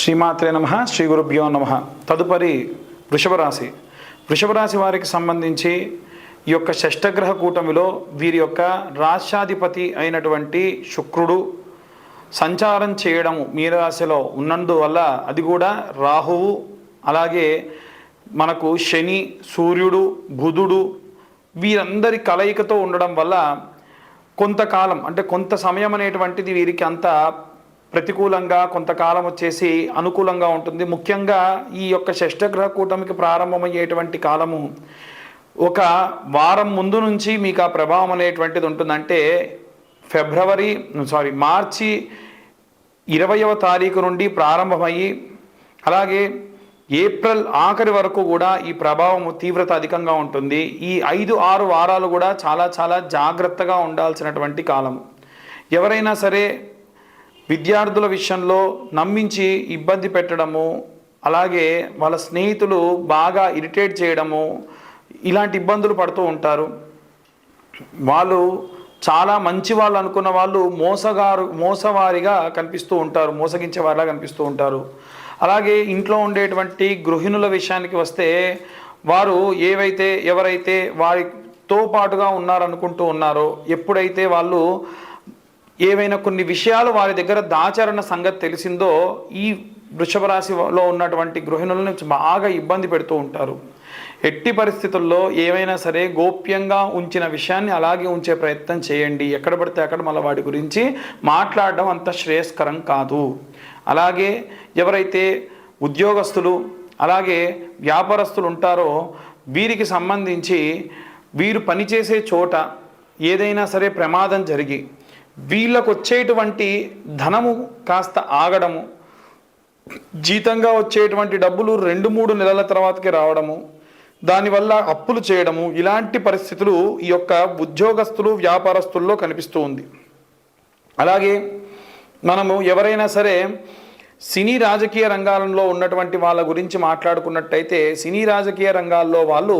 శ్రీమాత్రే నమః శ్రీ గురుభ్యో నమః. తదుపరి వృషభరాశి. వృషభరాశి వారికి సంబంధించి ఈ యొక్క షష్టగ్రహ కూటమిలో వీరి యొక్క రాష్ట్రాధిపతి అయినటువంటి శుక్రుడు సంచారం చేయడము మీనరాశిలో ఉన్నందువల్ల, అది కూడా రాహువు, అలాగే మనకు శని, సూర్యుడు, బుధుడు వీరందరి కలయికతో ఉండడం వల్ల కొంతకాలం అంటే కొంత సమయం అనేటువంటిది వీరికి అంత ప్రతికూలంగా, కొంతకాలం వచ్చేసి అనుకూలంగా ఉంటుంది. ముఖ్యంగా ఈ యొక్క షష్టగ్రహ కూటమికి ప్రారంభమయ్యేటువంటి కాలము ఒక వారం ముందు నుంచి మీకు ఆ ప్రభావం అనేటువంటిది ఉంటుందంటే మార్చి 20వ తారీఖు నుండి ప్రారంభమయ్యి అలాగే ఏప్రిల్ ఆఖరి వరకు కూడా ఈ ప్రభావం తీవ్రత అధికంగా ఉంటుంది. ఈ 5-6 వారాలు కూడా చాలా జాగ్రత్తగా ఉండాల్సినటువంటి కాలము. ఎవరైనా సరే విద్యార్థుల విషయంలో నమ్మించి ఇబ్బంది పెట్టడము, అలాగే వాళ్ళ స్నేహితులు బాగా ఇరిటేట్ చేయడము, ఇలాంటి ఇబ్బందులు పడుతూ ఉంటారు. వాళ్ళు చాలా మంచి వాళ్ళు అనుకున్న వాళ్ళు మోసవారిగా కనిపిస్తూ ఉంటారు, మోసగించేవారిలా కనిపిస్తూ ఉంటారు. అలాగే ఇంట్లో ఉండేటువంటి గృహిణుల విషయానికి వస్తే వారు ఎవరైతే వారితో పాటుగా ఉన్నారనుకుంటూ ఉన్నారో, ఎప్పుడైతే వాళ్ళు ఏవైనా కొన్ని విషయాలు వారి దగ్గర దాచారన్న సంగతి తెలిసిందో ఈ వృషభ రాశిలో ఉన్నటువంటి గృహిణులను బాగా ఇబ్బంది పెడుతూ ఉంటారు. ఎట్టి పరిస్థితుల్లో ఏవైనా సరే గోప్యంగా ఉంచిన విషయాన్ని అలాగే ఉంచే ప్రయత్నం చేయండి. ఎక్కడ పడితే అక్కడ మళ్ళీ వాటి గురించి మాట్లాడడం అంత శ్రేయస్కరం కాదు. అలాగే ఎవరైతే ఉద్యోగస్తులు అలాగే వ్యాపారస్తులు ఉంటారో వీరికి సంబంధించి వీరు పనిచేసే చోట ఏదైనా సరే ప్రమాదం జరిగి వీళ్ళకు వచ్చేటువంటి ధనము కాస్త ఆగడము, జీతంగా వచ్చేటువంటి డబ్బులు 2-3 నెలల తర్వాతకి రావడము, దానివల్ల అప్పులు చేయడము, ఇలాంటి పరిస్థితులు ఈ యొక్క ఉద్యోగస్తులు వ్యాపారస్తుల్లో కనిపిస్తూ ఉంది. అలాగే మనము ఎవరైనా సరే సినీ రాజకీయ రంగాలలో ఉన్నటువంటి వాళ్ళ గురించి మాట్లాడుకున్నట్టయితే, సినీ రాజకీయ రంగాల్లో వాళ్ళు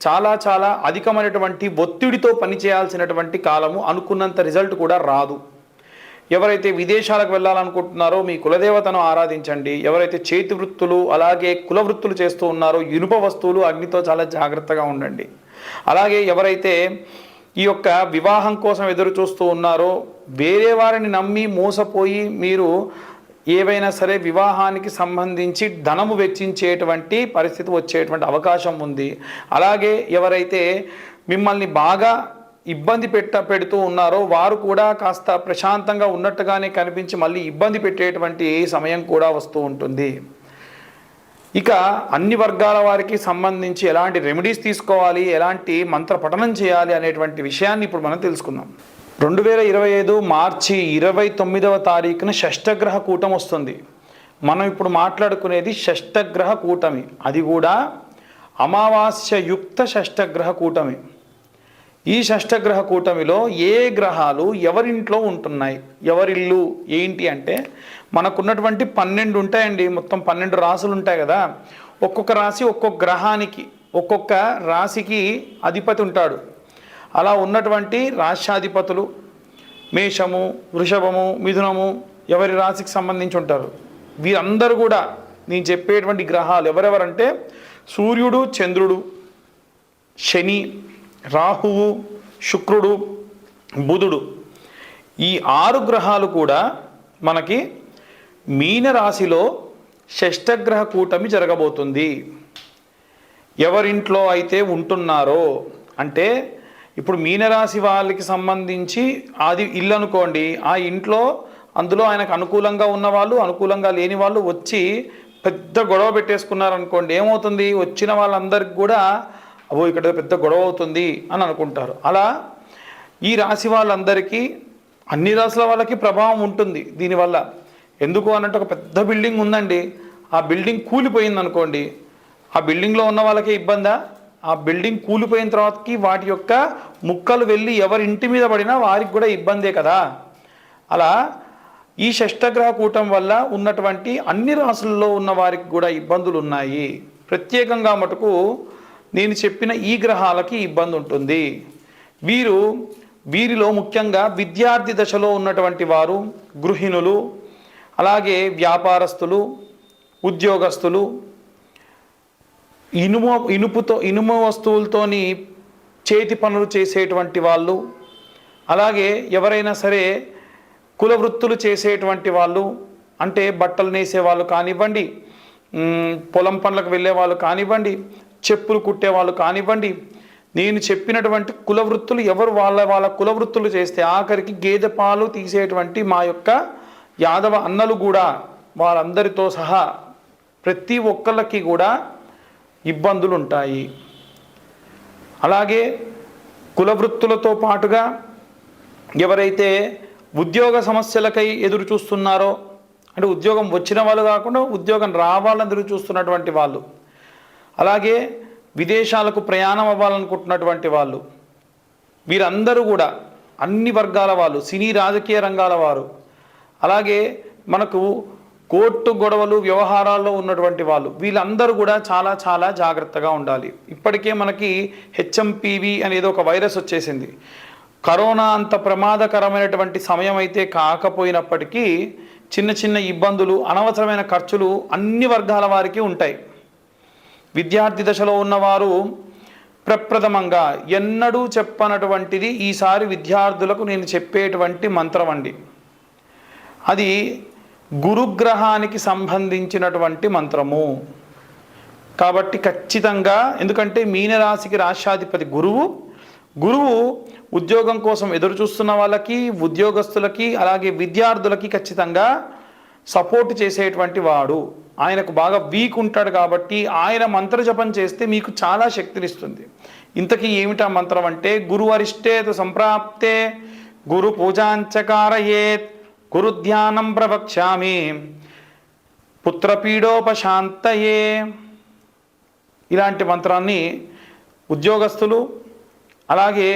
చాలా అధికమైనటువంటి ఒత్తిడితో పనిచేయాల్సినటువంటి కాలము, అనుకున్నంత రిజల్ట్ కూడా రాదు. ఎవరైతే విదేశాలకు వెళ్ళాలనుకుంటున్నారో మీ కులదేవతను ఆరాధించండి. ఎవరైతే చేతి వృత్తులు అలాగే కుల వృత్తులు చేస్తూ ఉన్నారో ఇనుప వస్తువులు, అగ్నితో చాలా జాగ్రత్తగా ఉండండి. అలాగే ఎవరైతే ఈ యొక్క వివాహం కోసం ఎదురు చూస్తూ ఉన్నారో, వేరే వారిని నమ్మి మోసపోయి మీరు ఏవైనా సరే వివాహానికి సంబంధించి ధనము వెచ్చించేటువంటి పరిస్థితి వచ్చేటువంటి అవకాశం ఉంది. అలాగే ఎవరైతే మిమ్మల్ని బాగా ఇబ్బంది పెడుతూ ఉన్నారో వారు కూడా కాస్త ప్రశాంతంగా ఉన్నట్టుగానే కనిపించి మళ్ళీ ఇబ్బంది పెట్టేటువంటి సమయం కూడా వస్తూ ఉంటుంది. ఇక అన్ని వర్గాల వారికి సంబంధించి ఎలాంటి రెమెడీస్ తీసుకోవాలి, ఎలాంటి మంత్ర పఠనం చేయాలి అనేటువంటి విషయాన్ని ఇప్పుడు మనం తెలుసుకుందాం. 2025 మార్చి 29వ తారీఖున షష్టగ్రహ కూటమి వస్తుంది. మనం ఇప్పుడు మాట్లాడుకునేది షష్టగ్రహ కూటమి, అది కూడా అమావాస్యయుక్త షష్టగ్రహ కూటమి. ఈ షష్టగ్రహ కూటమిలో ఏ గ్రహాలు ఎవరింట్లో ఉంటున్నాయి, ఎవరిల్లు ఏంటి అంటే మనకున్నటువంటి 12 ఉంటాయండి. మొత్తం 12 రాసులు ఉంటాయి కదా. ఒక్కొక్క రాశి ఒక్కొక్క గ్రహానికి, ఒక్కొక్క రాశికి అధిపతి ఉంటాడు. అలా ఉన్నటువంటి రాష్ట్రాధిపతులు మేషము, వృషభము, మిథునము ఎవరి రాశికి సంబంధించి ఉంటారు. వీరందరూ కూడా నేను చెప్పేటువంటి గ్రహాలు ఎవరెవరంటే సూర్యుడు, చంద్రుడు, శని, రాహువు, శుక్రుడు, బుధుడు, ఈ 6 గ్రహాలు కూడా మనకి మీనరాశిలో షష్టగ్రహ కూటమి జరగబోతుంది. ఎవరింట్లో అయితే ఉంటున్నారో, అంటే ఇప్పుడు మీనరాశి వాళ్ళకి సంబంధించి అది ఇల్లు అనుకోండి, ఆ ఇంట్లో అందులో ఆయనకు అనుకూలంగా ఉన్నవాళ్ళు, అనుకూలంగా లేని వాళ్ళు వచ్చి పెద్ద గొడవ పెట్టేసుకున్నారనుకోండి, ఏమవుతుంది, వచ్చిన వాళ్ళందరికీ కూడా ఇక్కడ పెద్ద గొడవ అవుతుంది అని అనుకుంటారు. అలా ఈ రాశి వాళ్ళందరికీ, అన్ని రాశుల వాళ్ళకి ప్రభావం ఉంటుంది దీనివల్ల. ఎందుకు అన్నట్టు ఒక పెద్ద బిల్డింగ్ ఉందండి, ఆ బిల్డింగ్ కూలిపోయింది అనుకోండి, ఆ బిల్డింగ్లో ఉన్న వాళ్ళకే ఇబ్బందా? ఆ బిల్డింగ్ కూలిపోయిన తర్వాతకి వాటి యొక్క ముక్కలు వెళ్ళి ఎవరి ఇంటి మీద పడినా వారికి కూడా ఇబ్బందే కదా. అలా ఈ షష్టగ్రహ కూటం వల్ల ఉన్నటువంటి అన్ని రాశుల్లో ఉన్న వారికి కూడా ఇబ్బందులు ఉన్నాయి. ప్రత్యేకంగా మటుకు నేను చెప్పిన ఈ గ్రహాలకి ఇబ్బంది ఉంటుంది. వీరిలో ముఖ్యంగా విద్యార్థి దశలో ఉన్నటువంటి వారు, గృహిణులు, అలాగే వ్యాపారస్తులు, ఉద్యోగస్తులు, ఇనుము వస్తువులతోని చేతి పనులు చేసేటువంటి వాళ్ళు, అలాగే ఎవరైనా సరే కుల వృత్తులు చేసేటువంటి వాళ్ళు, అంటే బట్టలు నేసే వాళ్ళు కానివ్వండి, పొలం పనులకు వెళ్ళే వాళ్ళు కానివ్వండి, చెప్పులు కుట్టే వాళ్ళు కానివ్వండి, నేను చెప్పినటువంటి కుల వృత్తులు ఎవరు వాళ్ళ కుల వృత్తులు చేస్తే, ఆఖరికి గేదె పాలు తీసేటువంటి మా యొక్క యాదవ అన్నలు కూడా వాళ్ళందరితో సహా ప్రతి ఒక్కళ్ళకి కూడా ఇబ్బందులు ఉంటాయి. అలాగే కుల వృత్తులతో పాటుగా ఎవరైతే ఉద్యోగ సమస్యలకై ఎదురు చూస్తున్నారో, అంటే ఉద్యోగం వచ్చిన వాళ్ళు కాకుండా ఉద్యోగం రావాలని ఎదురు చూస్తున్నటువంటి వాళ్ళు, అలాగే విదేశాలకు ప్రయాణం అవ్వాలనుకుంటున్నటువంటి వాళ్ళు, వీరందరూ కూడా అన్ని వర్గాల వాళ్ళు, సినీ రాజకీయ రంగాల వారు, అలాగే మనకు కోర్టు గొడవలు వ్యవహారాల్లో ఉన్నటువంటి వాళ్ళు, వీళ్ళందరూ కూడా చాలా చాలా జాగ్రత్తగా ఉండాలి. ఇప్పటికే మనకి హెచ్ఎంపివి అనేది ఒక వైరస్ వచ్చేసింది. కరోనా అంత ప్రమాదకరమైనటువంటి సమయం అయితే కాకపోయినప్పటికీ చిన్న చిన్న ఇబ్బందులు, అనవసరమైన ఖర్చులు అన్ని వర్గాల వారికి ఉంటాయి. విద్యార్థి దశలో ఉన్నవారు ప్రప్రథమంగా ఎన్నడూ చెప్పనటువంటిది ఈసారి విద్యార్థులకు నేను చెప్పేటువంటి మంత్రం అండి. అది గురుగ్రహానికి సంబంధించినటువంటి మంత్రము కాబట్టి ఖచ్చితంగా, ఎందుకంటే మీనరాశికి రాశ్యాధిపతి గురువు ఉద్యోగం కోసం ఎదురు చూస్తున్న వాళ్ళకి, ఉద్యోగస్తులకి, అలాగే విద్యార్థులకి ఖచ్చితంగా సపోర్ట్ చేసేటువంటి వాడు. ఆయనకు బాగా వీక్ ఉంటాడు కాబట్టి ఆయన మంత్ర జపం చేస్తే మీకు చాలా శక్తినిస్తుంది. ఇంతకీ ఏమిటా మంత్రం అంటే, గురు అరిష్టేతు సంప్రాప్తే గురు పూజాంచకారయేత్ గురు ధ్యానం ప్రవక్ష్యామి పుత్రపీడోపశాంతయే. ఇలాంటి మంత్రాన్ని ఉద్యోగస్తులు, అలాగే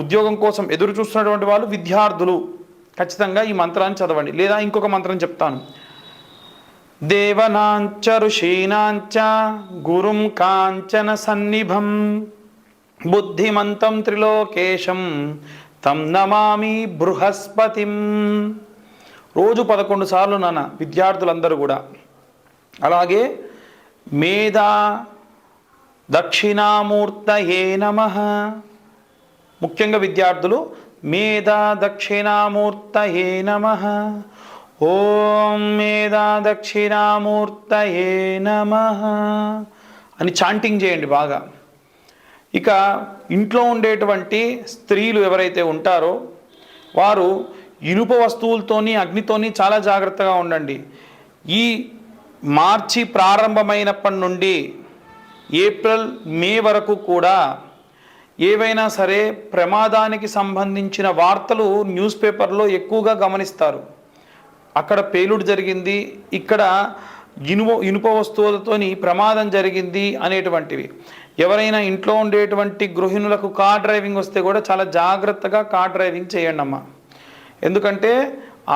ఉద్యోగం కోసం ఎదురు చూస్తున్నటువంటి వాళ్ళు, విద్యార్థులు ఖచ్చితంగా ఈ మంత్రాన్ని చదవండి. లేదా ఇంకొక మంత్రం చెప్తాను. దేవనాంచ ఋషీనాంచ గురుం కాంచన సన్నిభం బుద్ధిమంతం త్రిలోకేశం తం నమామి బృహస్పతిం. రోజు 11 సార్లు నాన్న విద్యార్థులందరూ కూడా. అలాగే మేధా దక్షిణామూర్తయే నమః, ముఖ్యంగా విద్యార్థులు మేధా దక్షిణామూర్తయే నమః, ఓం మేధా దక్షిణామూర్తయే నమః అని చాంటింగ్ చేయండి బాగా. ఇక ఇంట్లో ఉండేటువంటి స్త్రీలు ఎవరైతే ఉంటారో వారు ఇనుప వస్తువులతోని, అగ్నితోని చాలా జాగ్రత్తగా ఉండండి. ఈ మార్చి ప్రారంభమైనప్పటి నుండి ఏప్రిల్ మే వరకు కూడా ఏవైనా సరే ప్రమాదానికి సంబంధించిన వార్తలు న్యూస్ పేపర్లో ఎక్కువగా గమనిస్తారు. అక్కడ పేలుడు జరిగింది, ఇక్కడ ఇనుప వస్తువులతోని ప్రమాదం జరిగింది అనేటువంటివి. ఎవరైనా ఇంట్లో ఉండేటువంటి గృహిణులకు కార్ డ్రైవింగ్ వస్తే కూడా చాలా జాగ్రత్తగా కార్ డ్రైవింగ్ చేయండి అమ్మా. ఎందుకంటే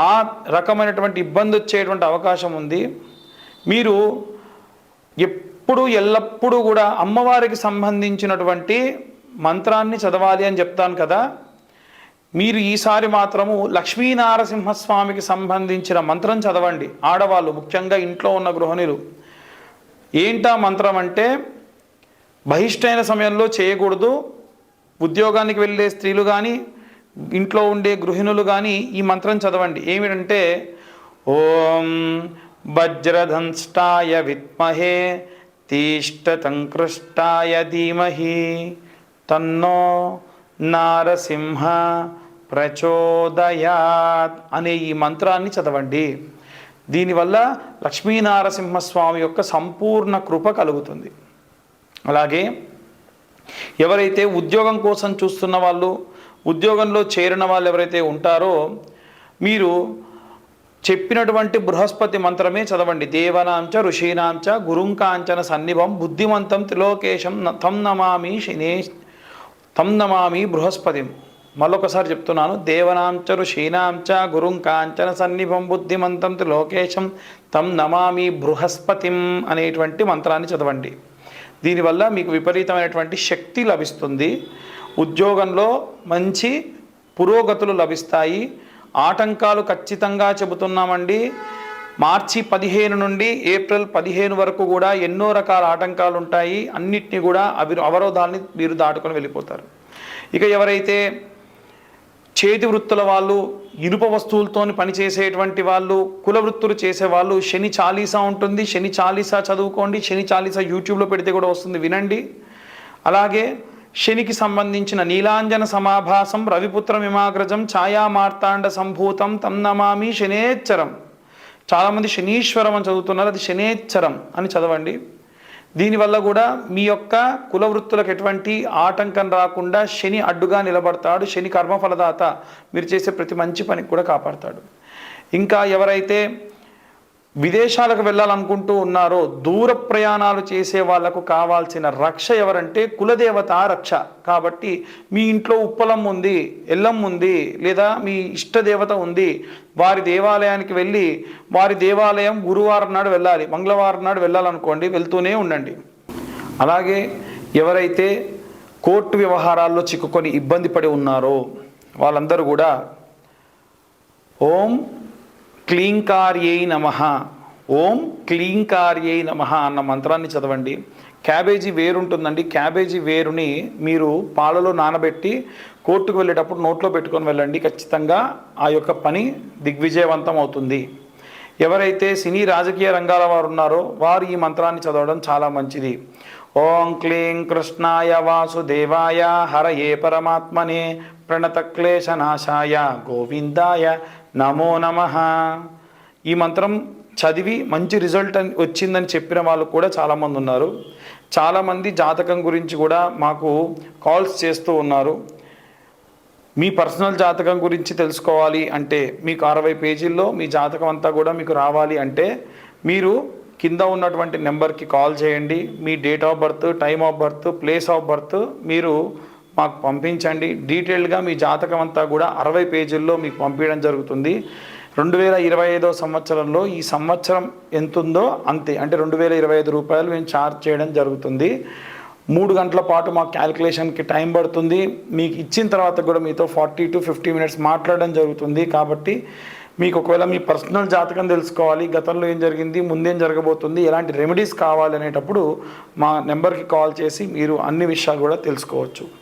ఆ రకమైనటువంటి ఇబ్బంది వచ్చేటువంటి అవకాశం ఉంది. మీరు ఎల్లప్పుడూ కూడా అమ్మవారికి సంబంధించినటువంటి మంత్రాన్ని చదవాలి అని చెప్తాను కదా. మీరు ఈసారి మాత్రము లక్ష్మీనారసింహస్వామికి సంబంధించిన మంత్రం చదవండి. ఆడవాళ్ళు, ముఖ్యంగా ఇంట్లో ఉన్న గృహిణులు. ఏంటా మంత్రం అంటే, బహిష్టైన సమయంలో చేయకూడదు. ఉద్యోగానికి వెళ్ళే స్త్రీలు కానీ, ఇంట్లో ఉండే గృహిణులు కానీ ఈ మంత్రం చదవండి. ఏమిటంటే, ఓం వజ్రధంష్టాయ విద్మహే తీష్టతంకృష్టాయ ధీమహి తన్నో నారసింహ ప్రచోదయాత్ అనే ఈ మంత్రాన్ని చదవండి. దీనివల్ల లక్ష్మీనారసింహస్వామి యొక్క సంపూర్ణ కృప కలుగుతుంది. అలాగే ఎవరైతే ఉద్యోగం కోసం చూస్తున్న వాళ్ళు, ఉద్యోగంలో చేరిన వాళ్ళు ఎవరైతే ఉంటారో మీరు చెప్పినటువంటి బృహస్పతి మంత్రమే చదవండి. దేవనాంచ ఋషీనాంచ గురుంకాంచన సన్నిభం బుద్ధిమంతం త్రిలోకేశం తం నమామి బృహస్పతిం. మళ్ళొకసారి చెప్తున్నాను. దేవనాంచ ఋషీనాంచ గురుంకాంచన సన్నిభం బుద్ధిమంతం త్రిలోకేశం తం నమామి బృహస్పతిం అనేటువంటి మంత్రాన్ని చదవండి. దీనివల్ల మీకు విపరీతమైనటువంటి శక్తి లభిస్తుంది. ఉద్యోగంలో మంచి పురోగతులు లభిస్తాయి. ఆటంకాలు ఖచ్చితంగా చెబుతున్నామండి. మార్చి 15 నుండి ఏప్రిల్ 15 వరకు కూడా ఎన్నో రకాల ఆటంకాలు ఉంటాయి. అన్నిటినీ కూడా అవరోధాలని మీరు దాటుకొని వెళ్ళిపోతారు. ఇక ఎవరైతే చేతి వృత్తుల వాళ్ళు, ఇనుప వస్తువులతో పనిచేసేటువంటి వాళ్ళు, కుల వృత్తులు చేసేవాళ్ళు, శని చాలీసా ఉంటుంది. శని చాలీసా చదువుకోండి. శని చాలీసా యూట్యూబ్లో పెడితే కూడా వస్తుంది, వినండి. అలాగే శనికి సంబంధించిన నీలాంజన సమాభాసం రవిపుత్ర మిమాగ్రజం ఛాయా మార్తాండ సంభూతం తం నమామి శనేచ్చరం. చాలామంది శనీశ్వరం అని చదువుతున్నారు, అది శనేచ్చరం అని చదవండి. దీనివల్ల కూడా మీ యొక్క కుల వృత్తులకు ఎటువంటి ఆటంకం రాకుండా శని అడ్డుగా నిలబడతాడు. శని కర్మఫలదాత, మీరు చేసే ప్రతి మంచి పనికి కూడా కాపాడతాడు. ఇంకా ఎవరైతే విదేశాలకు వెళ్ళాలనుకుంటూ ఉన్నారో, దూర ప్రయాణాలు చేసే వాళ్లకు కావాల్సిన రక్ష ఎవరంటే కులదేవత రక్ష. కాబట్టి మీ ఇంట్లో ఉప్పలం ఉంది, ఎల్లం ఉంది, లేదా మీ ఇష్టదేవత ఉంది, వారి దేవాలయానికి వెళ్ళి, వారి దేవాలయం గురువారం నాడు వెళ్ళాలి, మంగళవారం నాడు వెళ్ళాలనుకోండి, వెళ్తూనే ఉండండి. అలాగే ఎవరైతే కోర్టు వ్యవహారాల్లో చిక్కుకొని ఇబ్బంది పడి ఉన్నారో వాళ్ళందరూ కూడా ఓం క్లీంకార్యై నమః, ఓం క్లీంకార్యై నమః అన్న మంత్రాన్ని చదవండి. క్యాబేజీ వేరు ఉంటుందండి. క్యాబేజీ వేరుని మీరు పాలలో నానబెట్టి కోర్టుకు వెళ్ళేటప్పుడు నోట్లో పెట్టుకొని వెళ్ళండి. ఖచ్చితంగా ఆ యొక్క పని దిగ్విజయవంతం అవుతుంది. ఎవరైతే సినీ రాజకీయ రంగాల వారు ఉన్నారో వారు ఈ మంత్రాన్ని చదవడం చాలా మంచిది. ఓం క్లీం కృష్ణాయ వాసుదేవాయ హరయే పరమాత్మనే ప్రణతక్లేశనాశాయ గోవిందాయ నమో నమః. ఈ మంత్రం చదివి మంచి రిజల్ట్ వచ్చిందని చెప్పిన వాళ్ళు కూడా చాలామంది ఉన్నారు. చాలామంది జాతకం గురించి కూడా మాకు కాల్స్ చేస్తూ ఉన్నారు. మీ పర్సనల్ జాతకం గురించి తెలుసుకోవాలి అంటే, మీకు 60 పేజీల్లో మీ జాతకం అంతా కూడా మీకు రావాలి అంటే, మీరు కింద ఉన్నటువంటి నెంబర్కి కాల్ చేయండి. మీ date of birth, time of birth, place of birth మీరు మాకు పంపించండి. డీటెయిల్గా మీ జాతకం అంతా కూడా 60 పేజీల్లో మీకు పంపించడం జరుగుతుంది. 2025 సంవత్సరంలో ఈ సంవత్సరం ఎంతుందో అంతే, అంటే 2025 రూపాయలు మేము ఛార్జ్ చేయడం జరుగుతుంది. 3 గంటల పాటు మాకు క్యాలిక్యులేషన్కి టైం పడుతుంది. మీకు ఇచ్చిన తర్వాత కూడా మీతో 40 to 50 మినిట్స్ మాట్లాడడం జరుగుతుంది. కాబట్టి మీకు ఒకవేళ మీ పర్సనల్ జాతకం తెలుసుకోవాలి, గతంలో ఏం జరిగింది, ముందేం జరగబోతుంది, ఎలాంటి రెమెడీస్ కావాలి అనేటప్పుడు మా నెంబర్కి కాల్ చేసి మీరు అన్ని విషయాలు కూడా తెలుసుకోవచ్చు.